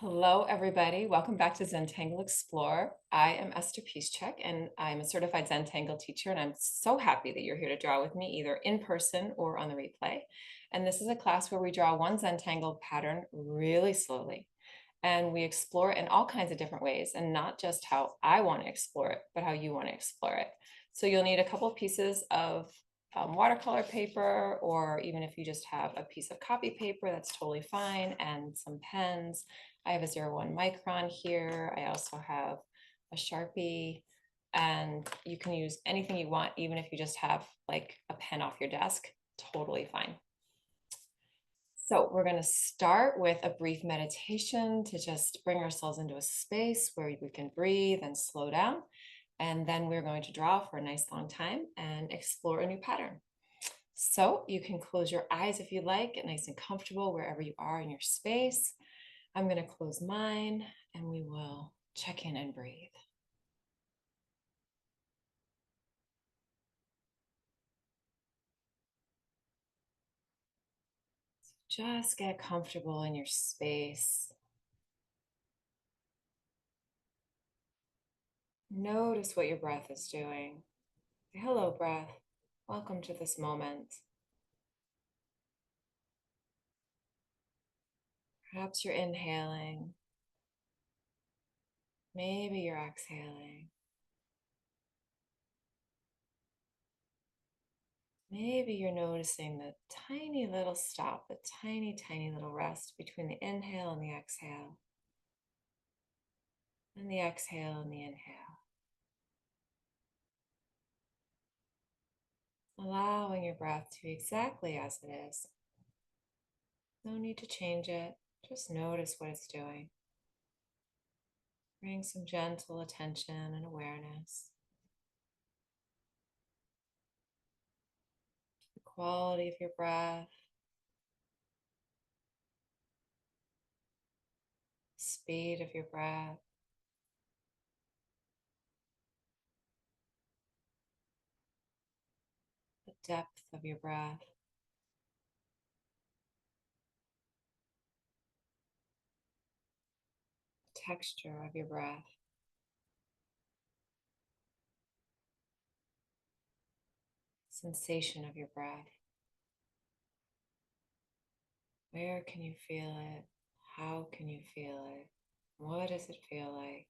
Hello, everybody. Welcome back to Zentangle Explore. I am Esther Piszczek, and I'm a certified Zentangle teacher, and I'm so happy that you're here to draw with me, either in person or on the replay. And this is a class where we draw one Zentangle pattern really slowly, and we explore it in all kinds of different ways, and not just how I want to explore it, but how you want to explore it. So you'll need a couple pieces of watercolor paper, or even if you just have a piece of copy paper, that's totally fine, and some pens. I have a 01 Micron here. I also have a Sharpie, and you can use anything you want, even if you just have like a pen off your desk, totally fine. So we're going to start with a brief meditation to just bring ourselves into a space where we can breathe and slow down. And then we're going to draw for a nice long time and explore a new pattern. So you can close your eyes if you like, get nice and comfortable wherever you are in your space. I'm going to close mine and we will check in and breathe. So just get comfortable in your space. Notice what your breath is doing. Hello, breath. Welcome to this moment. Perhaps you're inhaling. Maybe you're exhaling. Maybe you're noticing the tiny little stop, the tiny, tiny little rest between the inhale and the exhale, and the exhale and the inhale. Allowing your breath to be exactly as it is. No need to change it. Just notice what it's doing. Bring some gentle attention and awareness to the quality of your breath, speed of your breath, the depth of your breath, the texture of your breath. Sensation of your breath. Where can you feel it? How can you feel it? What does it feel like?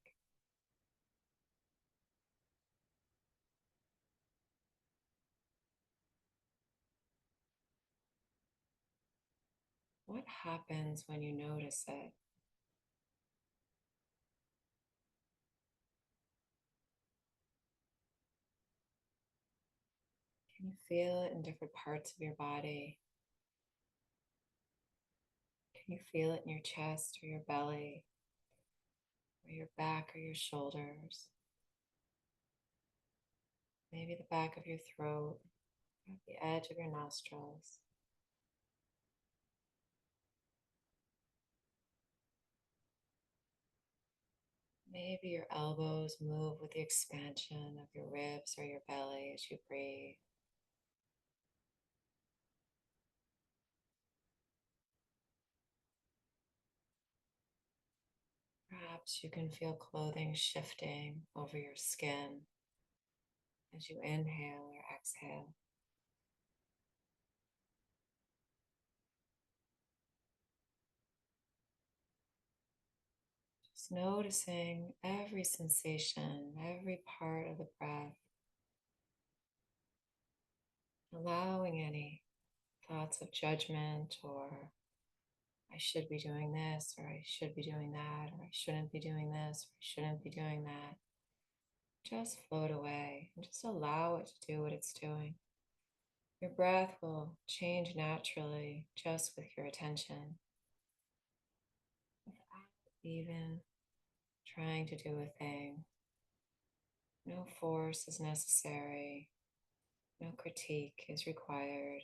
What happens when you notice it? Can you feel it in different parts of your body? Can you feel it in your chest or your belly, or your back or your shoulders? Maybe the back of your throat, or the edge of your nostrils. Maybe your elbows move with the expansion of your ribs or your belly as you breathe. Perhaps you can feel clothing shifting over your skin as you inhale or exhale. Just noticing every sensation, every part of the breath, allowing any thoughts of judgment or I should be doing this, or I should be doing that, or I shouldn't be doing this, or I shouldn't be doing that. Just float away and just allow it to do what it's doing. Your breath will change naturally just with your attention, without even trying to do a thing. No force is necessary. No critique is required.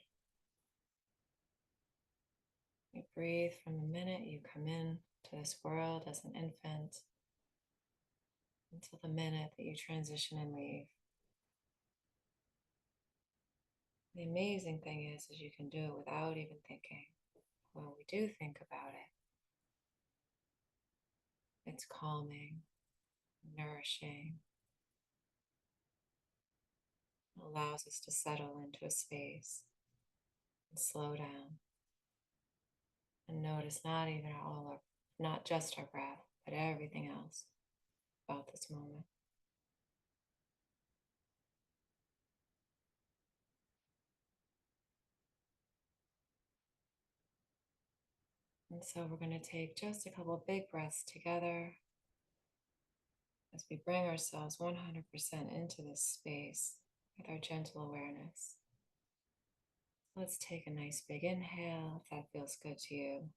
You breathe from the minute you come in to this world as an infant until the minute that you transition and leave. The amazing thing is you can do it without even thinking. When we do think about it, It's calming, nourishing, allows us to settle into a space and slow down and notice not just our breath, but everything else about this moment. And so we're going to take just a couple of big breaths together as we bring ourselves 100% into this space with our gentle awareness. Let's take a nice big inhale if that feels good to you.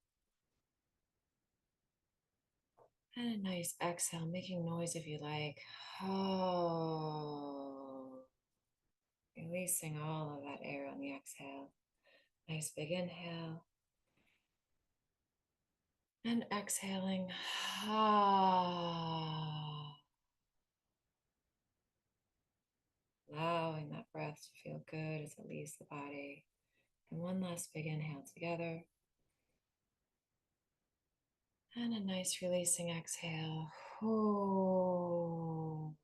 And a nice exhale, making noise if you like. Oh, releasing all of that air on the exhale. Nice big inhale. And exhaling. Ah. Allowing that breath to feel good as it leaves the body. And one last big inhale together. And a nice releasing exhale. Oh.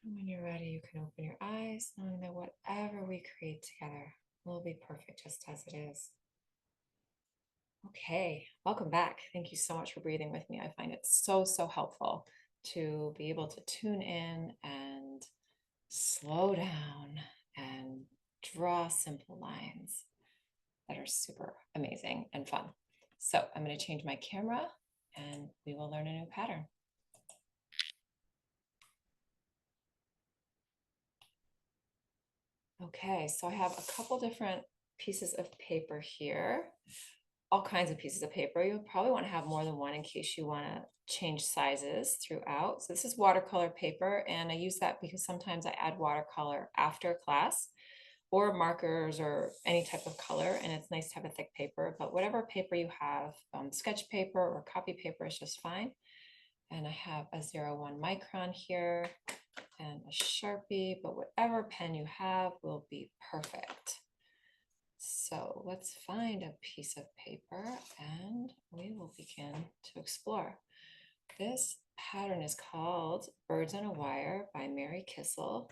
And when you're ready, you can open your eyes, knowing that whatever we create together will be perfect just as it is. Okay, welcome back. Thank you so much for breathing with me. I find it so helpful to be able to tune in and slow down and draw simple lines that are super amazing and fun. So I'm going to change my camera and we will learn a new pattern. Okay, so I have a couple different pieces of paper here, all kinds of pieces of paper. You'll probably want to have more than one in case you want to change sizes throughout. So this is watercolor paper, and I use that because sometimes I add watercolor after class or markers or any type of color, and it's nice to have a thick paper, but whatever paper you have, sketch paper or copy paper is just fine. And I have a 01 Micron here and a Sharpie, but whatever pen you have will be perfect. So let's find a piece of paper and we will begin to explore. This pattern is called Birds on a Wire by Mary Kissel.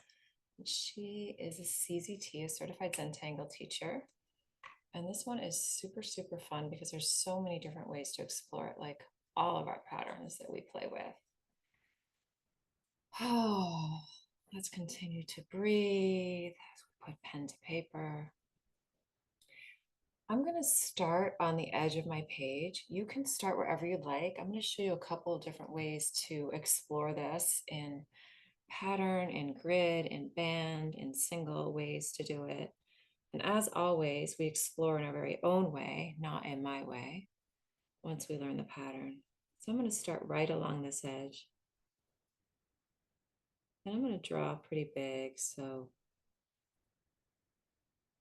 She is a CZT, a certified Zentangle teacher. And this one is super fun because there's so many different ways to explore it, like all of our patterns that we play with. Oh, let's continue to breathe as we put pen to paper. I'm going to start on the edge of my page. You can start wherever you like. I'm going to show you a couple of different ways to explore this in pattern, in grid, in band, in single ways to do it. And as always, we explore in our very own way, not in my way, once we learn the pattern. So I'm going to start right along this edge. And I'm going to draw pretty big so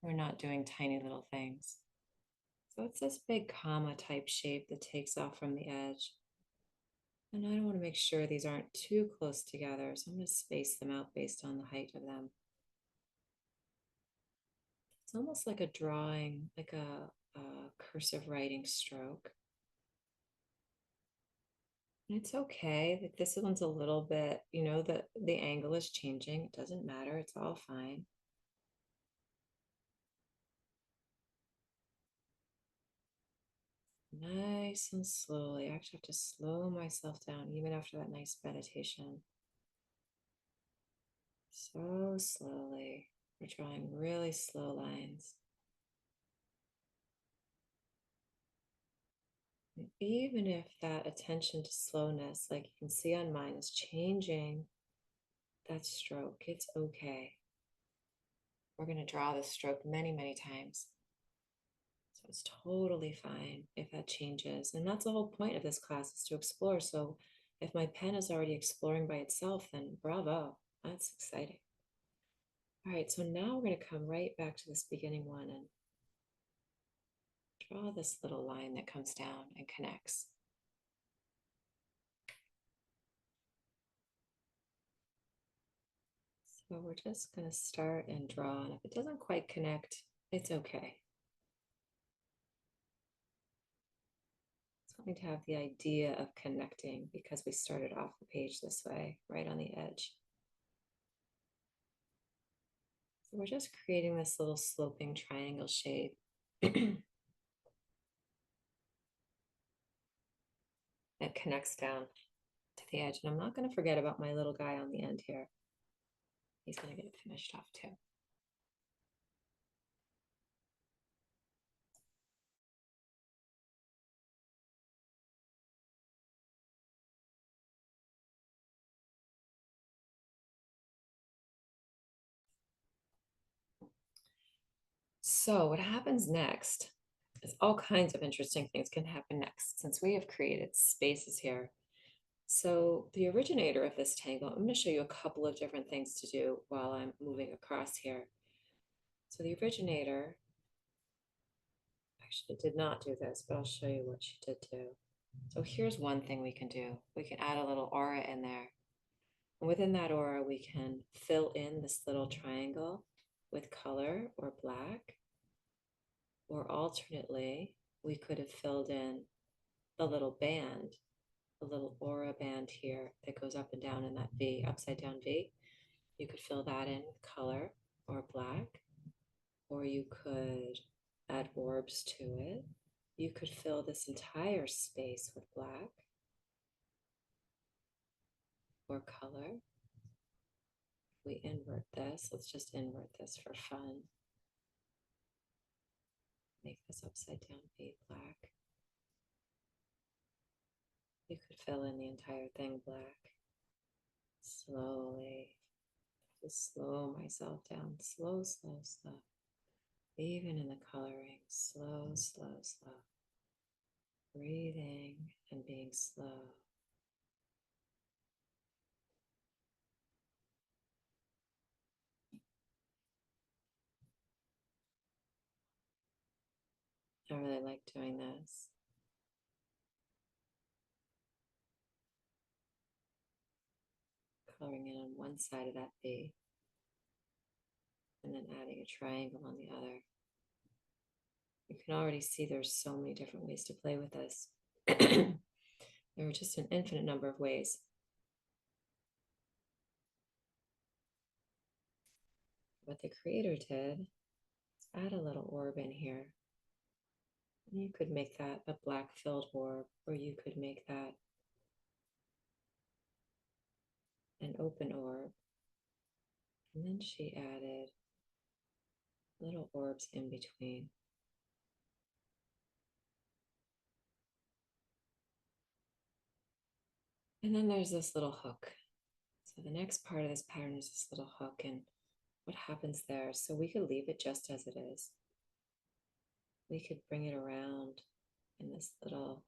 we're not doing tiny little things. So it's this big comma type shape that takes off from the edge. And I want to make sure these aren't too close together, so I'm going to space them out based on the height of them. It's almost like a drawing, like a cursive writing stroke. And it's okay, like this one's a little bit, the angle is changing. It doesn't matter, it's all fine. Nice and slowly. I actually have to slow myself down even after that nice meditation. So slowly. We're drawing really slow lines. And even if that attention to slowness, like you can see on mine, is changing that stroke, it's okay. We're going to draw this stroke many times. So it's totally fine if that changes. And that's the whole point of this class, is to explore. So if my pen is already exploring by itself, then bravo, that's exciting. All right, so now we're going to come right back to this beginning one and draw this little line that comes down and connects. So we're just going to start and draw, and if it doesn't quite connect, it's okay. It's going to have the idea of connecting because we started off the page this way, right on the edge. So we're just creating this little sloping triangle shape. That connects down to the edge. And I'm not going to forget about my little guy on the end here. He's going to get it finished off too. So what happens next is all kinds of interesting things can happen next since we have created spaces here. So the originator of this tangle, I'm going to show you a couple of different things to do while I'm moving across here. So the originator actually did not do this, but I'll show you what she did do. So here's one thing we can do. We can add a little aura in there. And within that aura, we can fill in this little triangle with color or black. Or alternately, we could have filled in the little band, the little aura band here that goes up and down in that V, upside down V. You could fill that in with color or black, or you could add orbs to it. You could fill this entire space with black or color. We invert this. Let's just invert this for fun. Make this upside down V black. You could fill in the entire thing black. Slowly. Just slow myself down. Slow, slow, slow. Even in the coloring. Slow, slow, slow. Breathing and being slow. I really like doing this. Coloring in on one side of that V. And then adding a triangle on the other. You can already see there's so many different ways to play with this. There are just an infinite number of ways. What the creator did is add a little orb in here. And you could make that a black filled orb, or you could make that an open orb. And then she added little orbs in between. And then there's this little hook. So the next part of this pattern is this little hook and what happens there. So we could leave it just as it is. We could bring it around in this little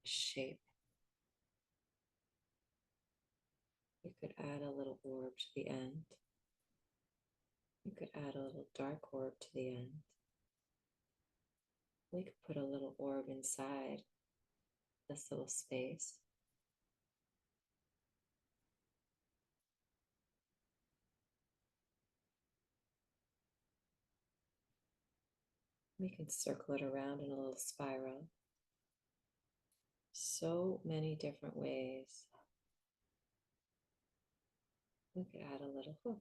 shape. We could add a little orb to the end. We could add a little dark orb to the end. We could put a little orb inside this little space. We can circle it around in a little spiral. So many different ways. We could add a little hook.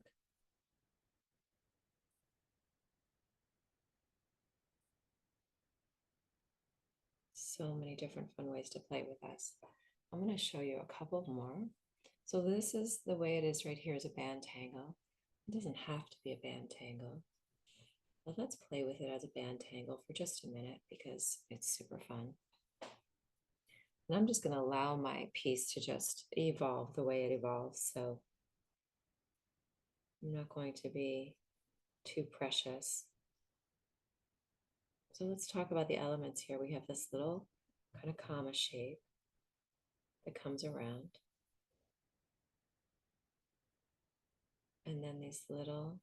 So many different fun ways to play with this. I'm going to show you a couple more. So this is the way it is right here as a band tangle. It doesn't have to be a band tangle. But let's play with it as a band tangle for just a minute because it's super fun. And I'm just going to allow my piece to just evolve the way it evolves. So I'm not going to be too precious. So let's talk about the elements here. We have this little kind of comma shape that comes around. And then this little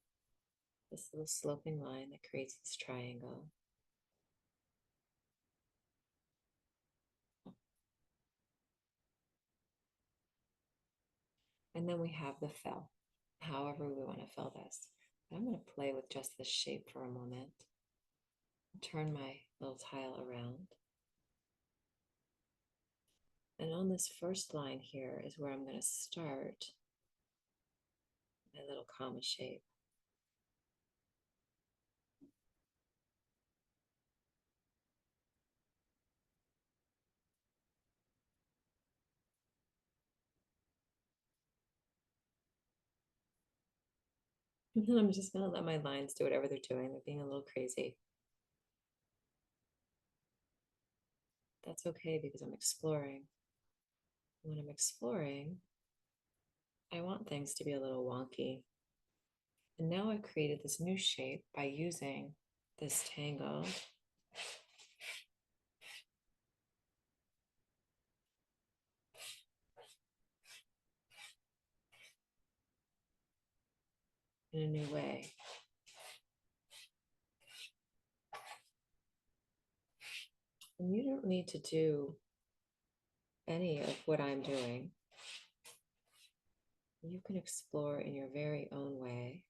sloping line that creates this triangle. And then we have the fill. however we want to fill this. I'm going to play with just this shape for a moment. Turn my little tile around. And on this first line here is where I'm going to start my little comma shape. And then I'm just going to let my lines do whatever they're doing. They're being a little crazy. That's okay because I'm exploring. When I'm exploring, I want things to be a little wonky. And now I've created this new shape by using this tangle. In a new way. And you don't need to do any of what I'm doing. You can explore in your very own way.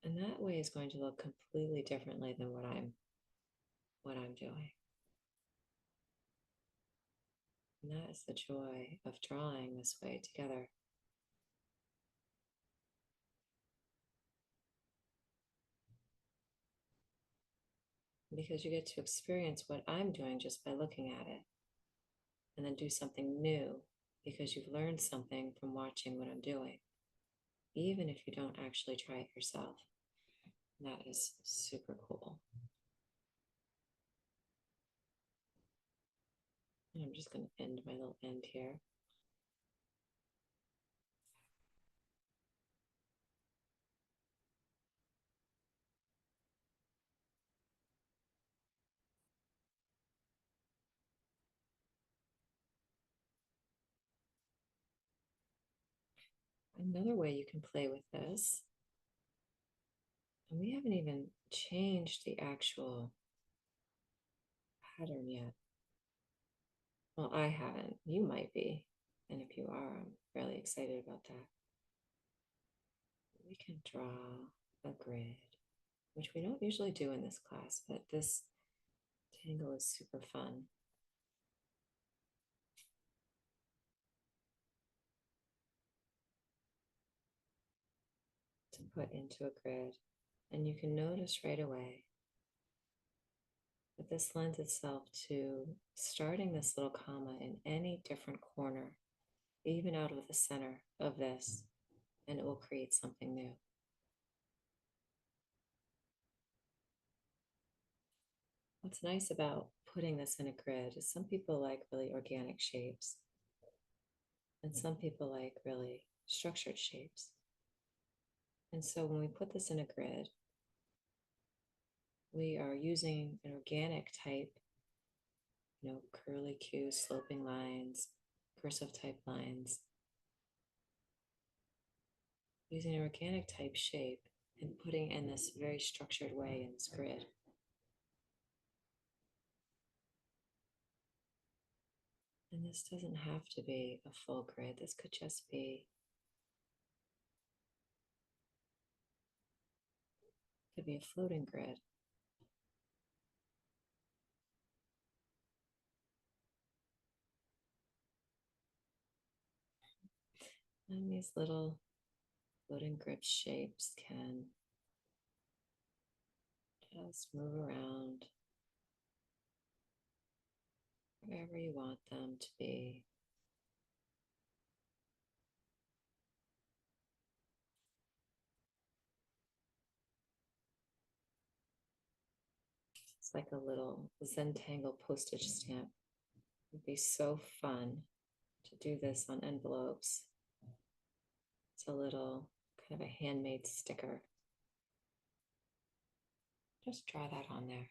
And that way is going to look completely differently than what I'm doing. And that is the joy of drawing this way together. Because you get to experience what I'm doing just by looking at it. And then do something new because you've learned something from watching what I'm doing, even if you don't actually try it yourself. And that is super cool. And I'm just going to end my little end here. Another way you can play with this, and we haven't even changed the actual pattern yet. Well, I haven't. You might be. And if you are, I'm really excited about that. We can draw a grid, which we don't usually do in this class, but this tangle is super fun. To put into a grid. And you can notice right away that this lends itself to starting this little comma in any different corner, even out of the center of this, and it will create something new. What's nice about putting this in a grid is some people like really organic shapes, and some people like really structured shapes. And so when we put this in a grid, we are using an organic type, curly Q, sloping lines, cursive type lines, using an organic type shape and putting in this very structured way in this grid. And this doesn't have to be a full grid. This could just be, could be a floating grid. And these little floating grid shapes can just move around wherever you want them to be. It's like a little Zentangle postage stamp. It'd be so fun to do this on envelopes. It's a little kind of a handmade sticker. Just draw that on there.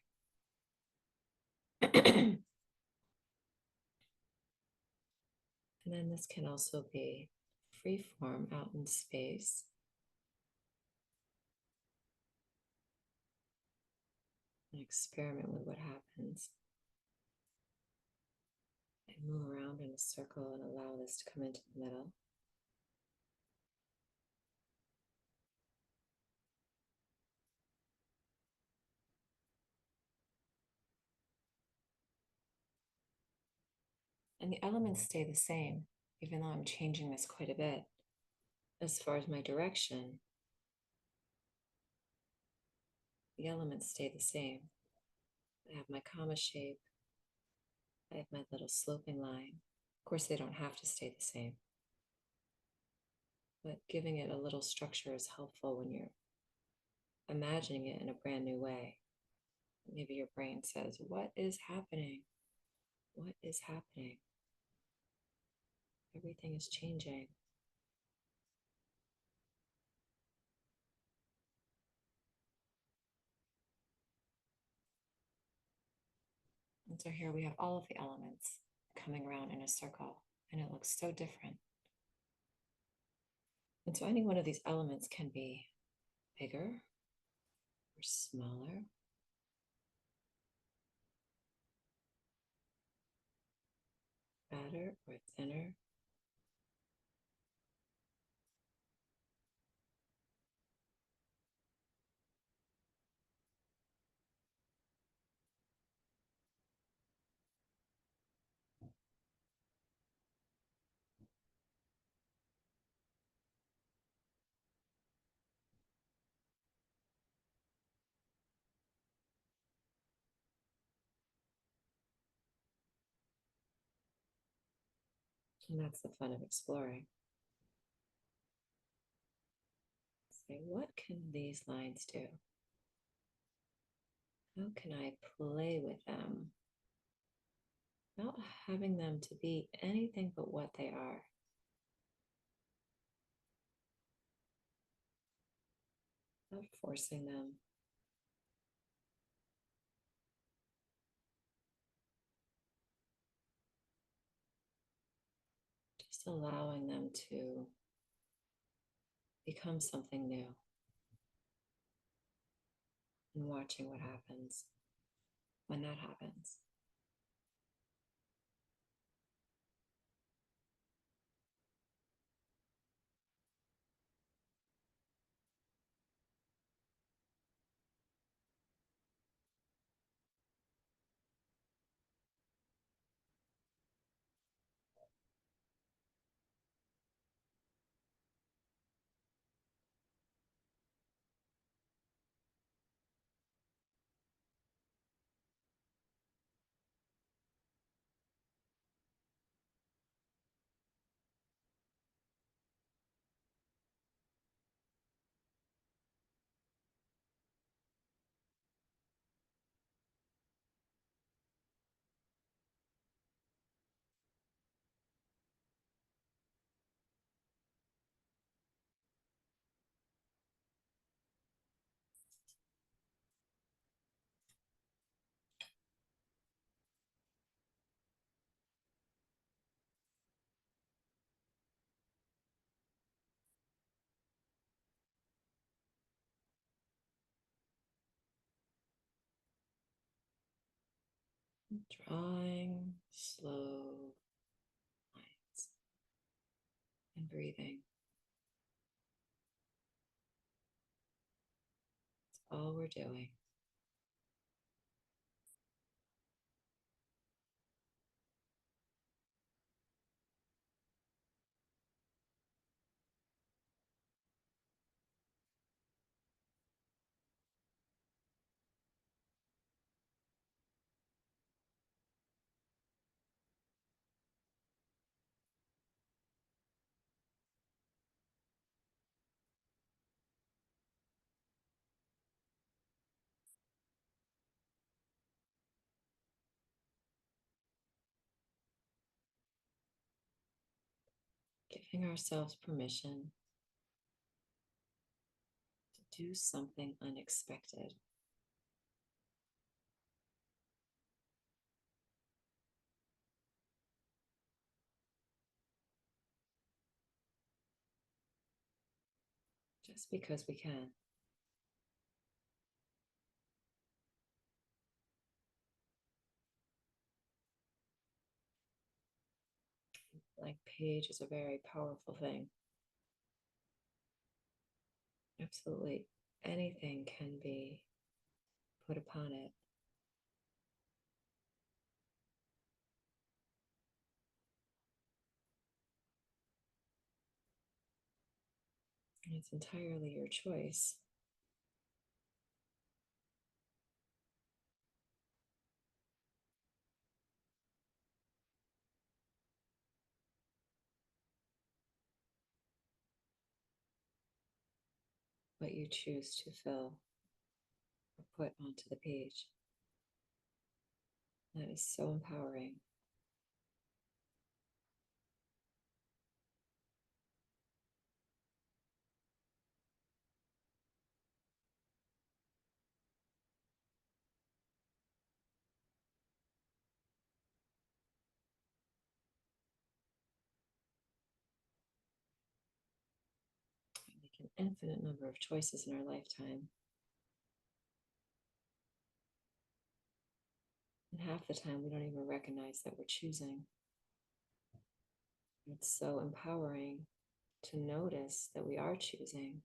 And then this can also be free form out in space. And experiment with what happens And move around in a circle and allow this to come into the middle. And the elements stay the same, even though I'm changing this quite a bit. As far as my direction, the elements stay the same. I have my comma shape. I have my little sloping line. Of course, they don't have to stay the same. But giving it a little structure is helpful when you're imagining it in a brand new way. Maybe your brain says, what is happening? What is happening? Everything is changing. And so here we have all of the elements coming around in a circle, and it looks so different. And so any one of these elements can be bigger or smaller, fatter or thinner. And that's the fun of exploring. Say, what can these lines do? How can I play with them without having them to be anything but what they are? Without forcing them. Just allowing them to become something new and watching what happens when that happens. Drawing slow lines and breathing. That's all we're doing. Giving ourselves permission to do something unexpected. Just because we can. blank page is a very powerful thing. Absolutely anything can be put upon it. And it's entirely your choice. What you choose to fill or put onto the page. That is so empowering. We make an infinite number of choices in our lifetime. And half the time we don't even recognize that we're choosing. It's so empowering to notice that we are choosing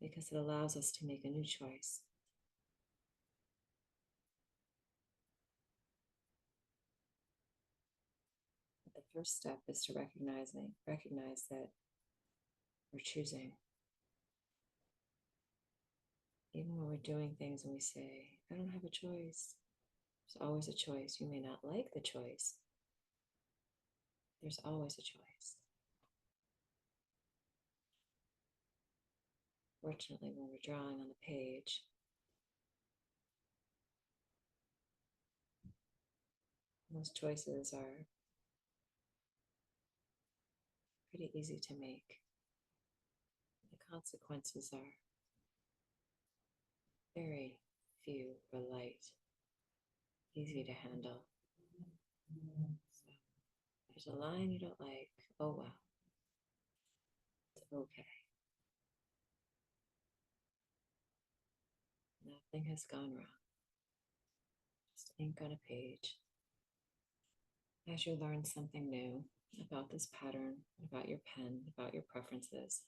because it allows us to make a new choice. But the first step is to recognize that we're choosing. Even when we're doing things and we say, I don't have a choice, there's always a choice. You may not like the choice. There's always a choice. Fortunately, when we're drawing on the page, most choices are pretty easy to make. The consequences are very few or light, easy to handle. So, there's a line you don't like, oh well, it's okay. Nothing has gone wrong. Just ink on a page. As you learn something new about this pattern, about your pen, about your preferences,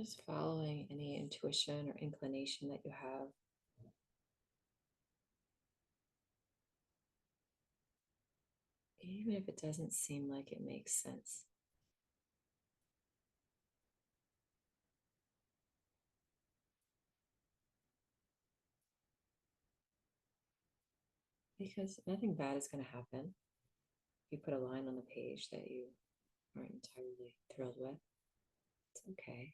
just following any intuition or inclination that you have. Even if it doesn't seem like it makes sense. Because nothing bad is going to happen if you put a line on the page that you aren't entirely thrilled with. It's okay.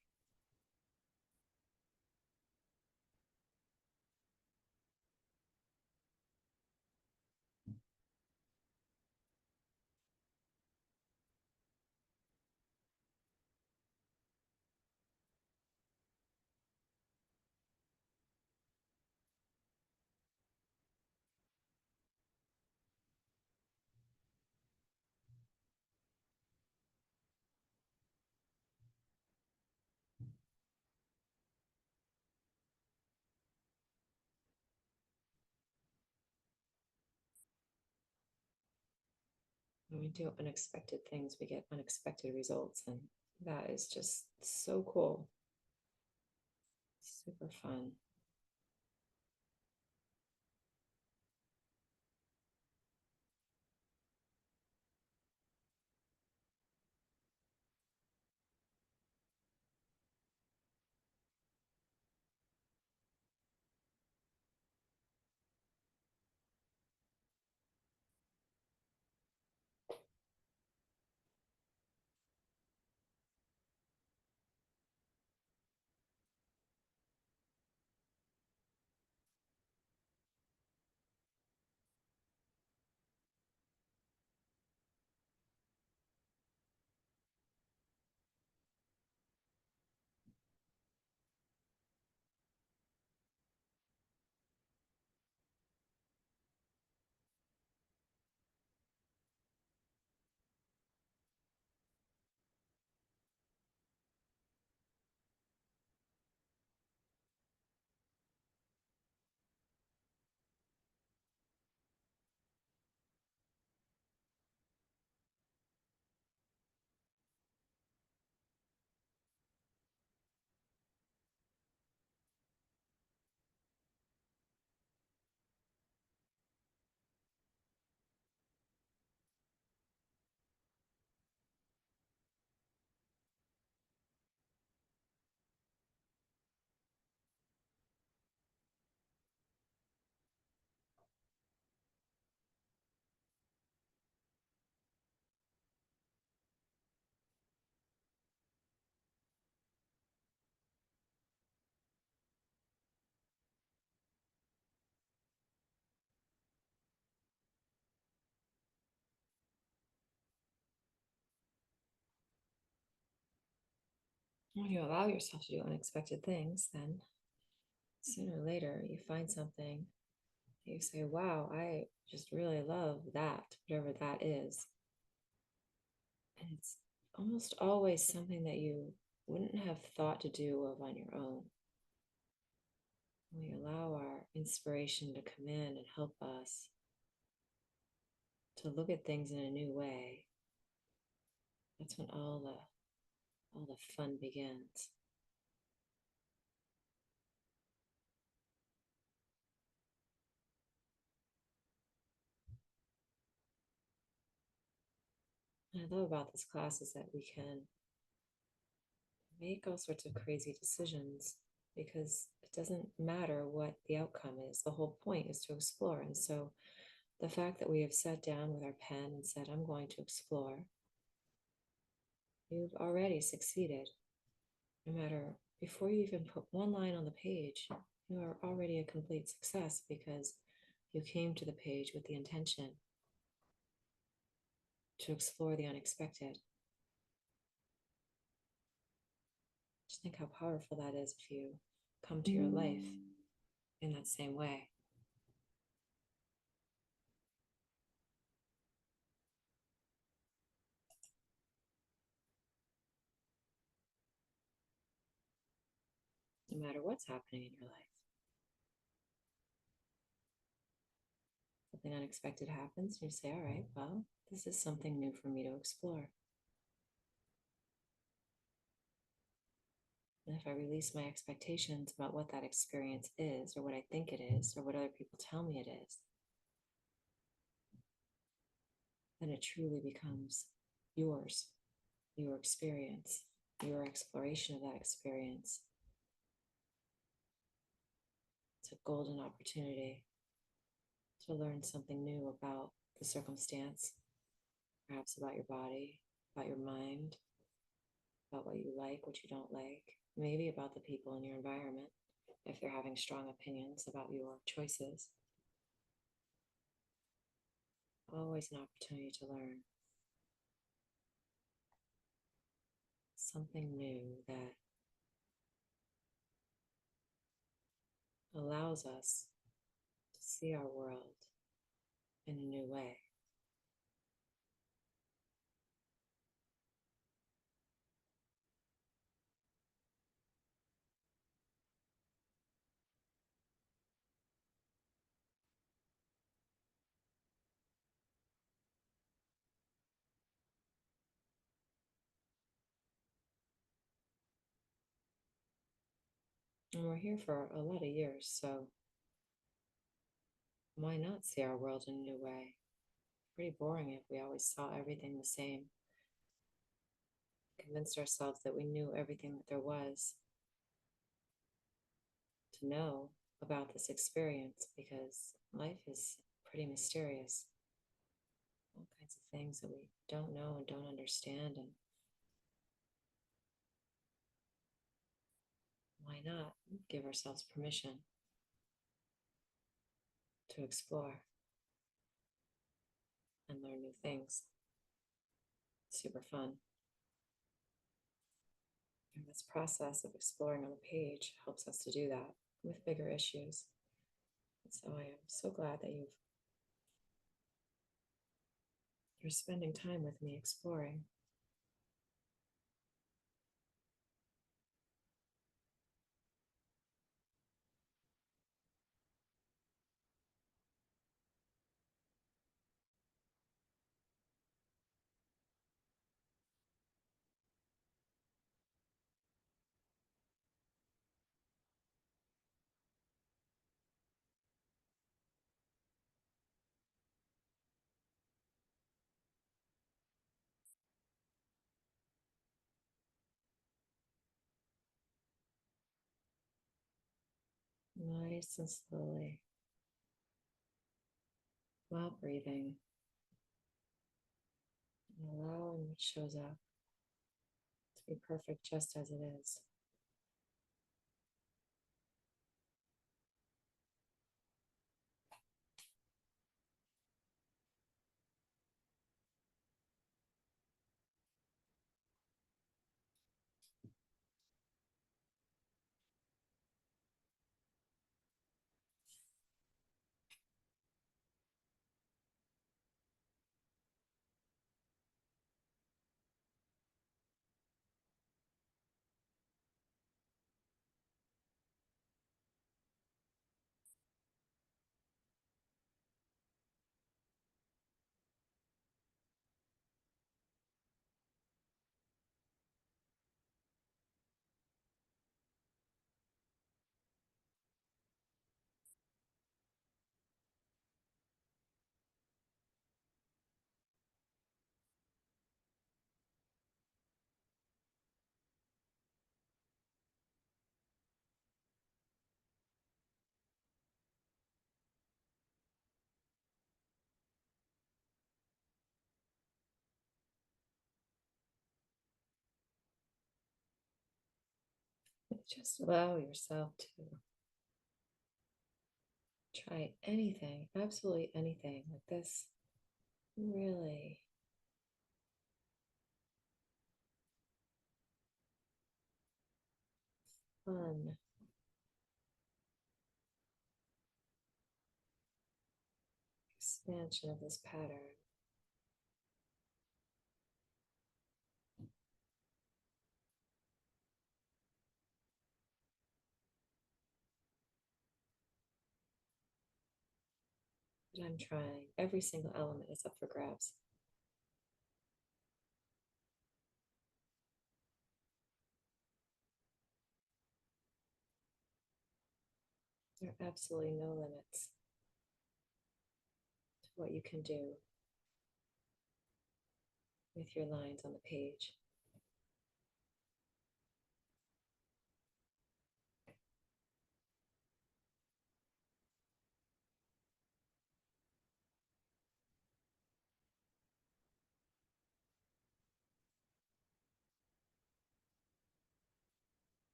When we do unexpected things, we get unexpected results, and that is just so cool. Super fun. When you allow yourself to do unexpected things, then sooner or later you find something that you say, wow, I just really love that, whatever that is. And it's almost always something that you wouldn't have thought to do of on your own. We allow our inspiration to come in and help us to look at things in a new way. That's when all the fun begins. What I love about this class is that we can make all sorts of crazy decisions because it doesn't matter what the outcome is. The whole point is to explore. And so the fact that we have sat down with our pen and said, I'm going to explore, you've already succeeded. No matter, before you even put one line on the page, you are already a complete success because you came to the page with the intention to explore the unexpected. Just think how powerful that is if you come to your life in that same way. No matter what's happening in your life, something unexpected happens, and you say, all right, well, this is something new for me to explore. And if I release my expectations about what that experience is, or what I think it is, or what other people tell me it is, then it truly becomes yours, your experience, your exploration of that experience. It's a golden opportunity to learn something new about the circumstance, perhaps about your body, about your mind, about what you like, what you don't like, maybe about the people in your environment, if they're having strong opinions about your choices. Always an opportunity to learn something new that allows us to see our world in a new way. And we're here for a lot of years, so why not see our world in a new way? Pretty boring if we always saw everything the same. Convinced ourselves that we knew everything that there was to know about this experience, because life is pretty mysterious. All kinds of things that we don't know and don't understand. And why not give ourselves permission to explore and learn new things? Super fun. And this process of exploring on the page helps us to do that with bigger issues. And so I am so glad that you're spending time with me exploring. Nice and slowly, while breathing, and allowing what shows up to be perfect just as it is. Just allow yourself to try anything, absolutely anything with this really fun expansion of this pattern. But I'm trying. Every single element is up for grabs. There are absolutely no limits to what you can do with your lines on the page.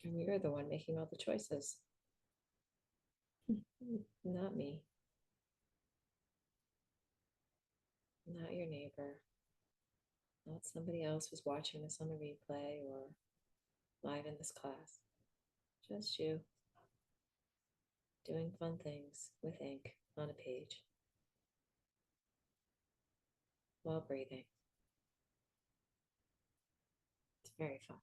And you're the one making all the choices, not me, not your neighbor, not somebody else who's watching this on the replay or live in this class. Just you doing fun things with ink on a page while breathing. It's very fun.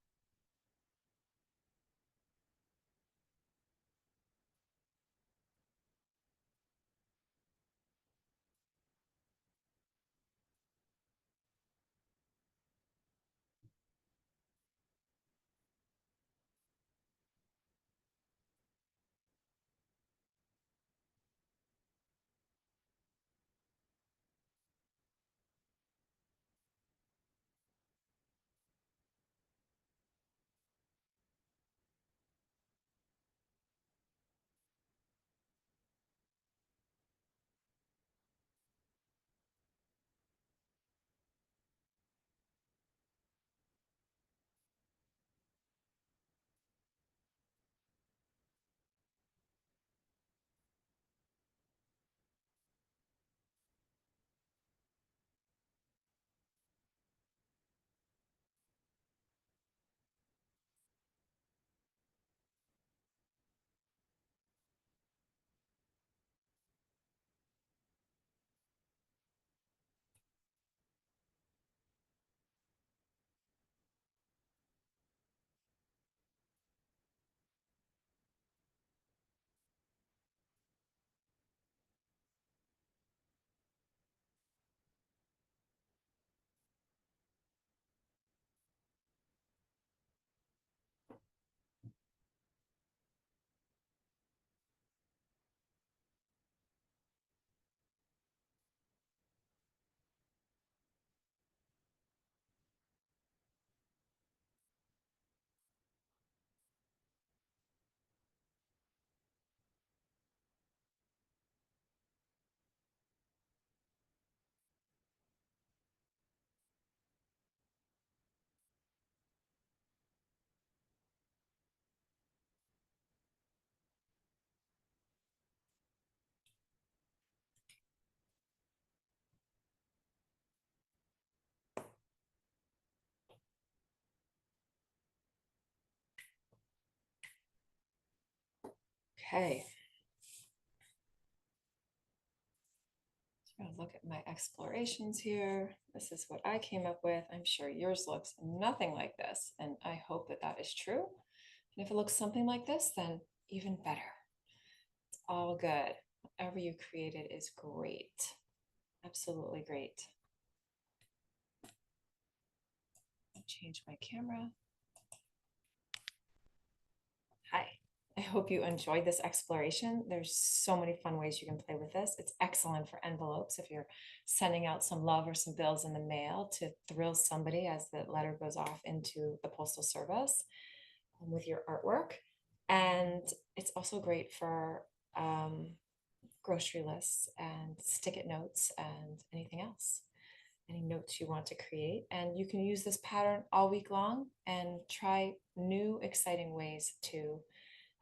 Okay. So I'll look at my explorations here. This is what I came up with. I'm sure yours looks nothing like this, and I hope that that is true. And if it looks something like this, then even better. It's all good. Whatever you created is great. Absolutely great. Change my camera. Hi. I hope you enjoyed this exploration. There's so many fun ways you can play with this. It's excellent for envelopes if you're sending out some love or some bills in the mail to thrill somebody as the letter goes off into the postal service with your artwork. And it's also great for grocery lists and stick-it notes and anything else. any notes you want to create. And you can use this pattern all week long and try new exciting ways to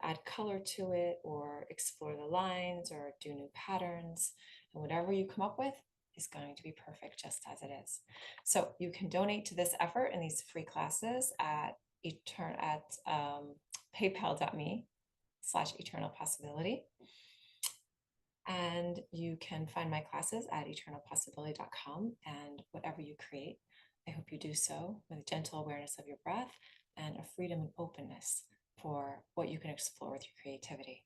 add color to it or explore the lines or do new patterns. And whatever you come up with is going to be perfect just as it is. So you can donate to this effort in these free classes at paypal.me/eternalpossibility. And you can find my classes at eternalpossibility.com. And whatever you create, I hope you do so with a gentle awareness of your breath and a freedom and openness for what you can explore with your creativity.